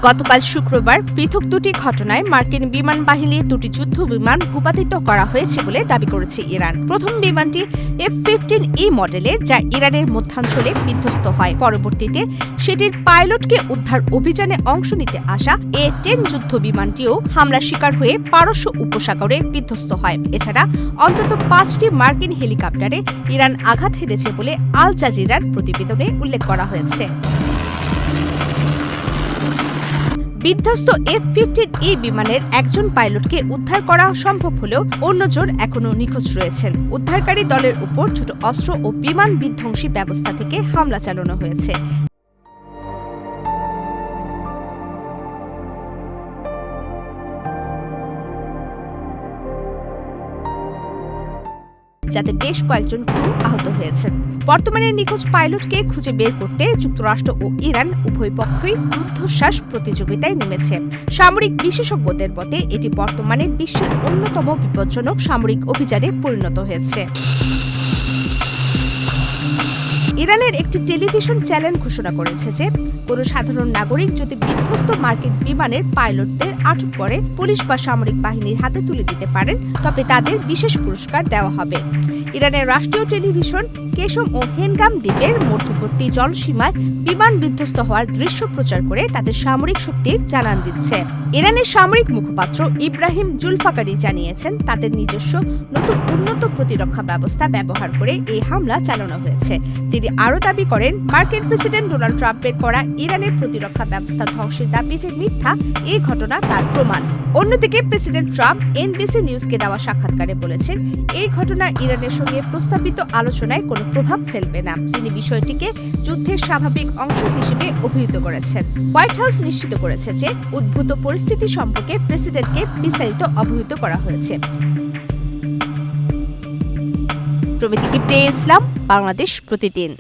গতকাল শুক্রবার পৃথক দুটি ঘটনায় মার্কিন বিমান বাহিনীর দুটি যুদ্ধ বিমান ভূপাতিত করা হয়েছে বলে দাবি করেছে ইরান। প্রথম বিমানটি F-15E মডেলের, যা ইরানের মধ্যাঞ্চলে বিধ্বস্ত হয়। পরবর্তীতে সেটির পাইলটকে উদ্ধার অভিযানে অংশ নিতে আসা A-10 যুদ্ধ বিমানটিও হামলার শিকার হয়ে পারস্য উপসাগরে বিধ্বস্ত হয়। এছাড়া অন্তত 5টি মার্কিন হেলিকপ্টারে ইরান আঘাত হেনেছে বলে আল জাজিরার প্রতিবেদনে উল্লেখ করা হয়েছে। বিধ্বস্ত F-15E বিমানের একজন পাইলটকে উদ্ধার করা সম্ভব হলেও অন্যজন এখনও নিখোঁজ রয়েছেন। উদ্ধারকারী দলের উপর ছোট অস্ত্র ও বিমান বিধ্বংসী ব্যবস্থা থেকে হামলা চালানো হয়েছে। যাতে বেশ কয়েকজন ক্রু আহত হয়েছেন। বর্তমানে নিখোঁজ পাইলটকে খুঁজে বের করতে যুক্তরাষ্ট্র ও ইরান উভয় পক্ষই রুদ্ধশ্বাস প্রতিযোগিতায় নেমেছে। সামরিক বিশেষজ্ঞদের মতে এটি বর্তমানে বিশ্বের অন্যতম বিপজ্জনক সামরিক অভিযানে পরিণত হয়েছে। ইরানের একটি টেলিভিশন চ্যানেল ঘোষণা করেছে যে কোনো সাধারণ নাগরিক যদি বিধ্বস্ত মার্কিন বিমানের পাইলটদের আটক করে পুলিশ বা সামরিক বাহিনীর হাতে তুলে দিতে পারেন, তবে তাদের বিশেষ পুরস্কার দেওয়া হবে। ইরানের রাষ্ট্রীয় টেলিভিশন কেশম ও হেনগাম দ্বীপের মধ্যবর্তী জলসীমায় বিমান বিধ্বস্ত হওয়ার দৃশ্য প্রচার করে তাদের সামরিক শক্তির জানান দিচ্ছে। ইরানের সামরিক মুখপাত্র ইব্রাহিম জুলফাকারি জানিয়েছেন, তাদের নিজস্ব নতুন উন্নত প্রতিরক্ষা ব্যবস্থা ব্যবহার করে এই হামলা চালানো হয়েছে। তিনি আরও দাবি করেন, মার্কিন প্রেসিডেন্ট ডোনাল্ড ট্রাম্পের করা ইরানের প্রতিরক্ষা ব্যবস্থা ধ্বংসের দাবি যে মিথ্যা, এই ঘটনা তার প্রমাণ। অন্যদিকে প্রেসিডেন্ট ট্রাম্প এনবিসি নিউজকে দেওয়া সাক্ষাৎকারে বলেছেন, এই ঘটনা ইরানের সঙ্গে প্রস্তাবিত আলোচনায় কোনো প্রভাব ফেলবে না। তিনি বিষয়টিকে যুদ্ধের স্বাভাবিক অংশ হিসেবে অভিহিত করেছেন। হোয়াইট হাউস নিশ্চিত করেছে যে উদ্ভূত পরিস্থিতি সম্পর্কে প্রেসিডেন্টকে বিস্তারিত অবহিত করা হয়েছে। প্রমিতি কিপ্টে ইসলাম, বাংলাদেশ প্রতিদিন।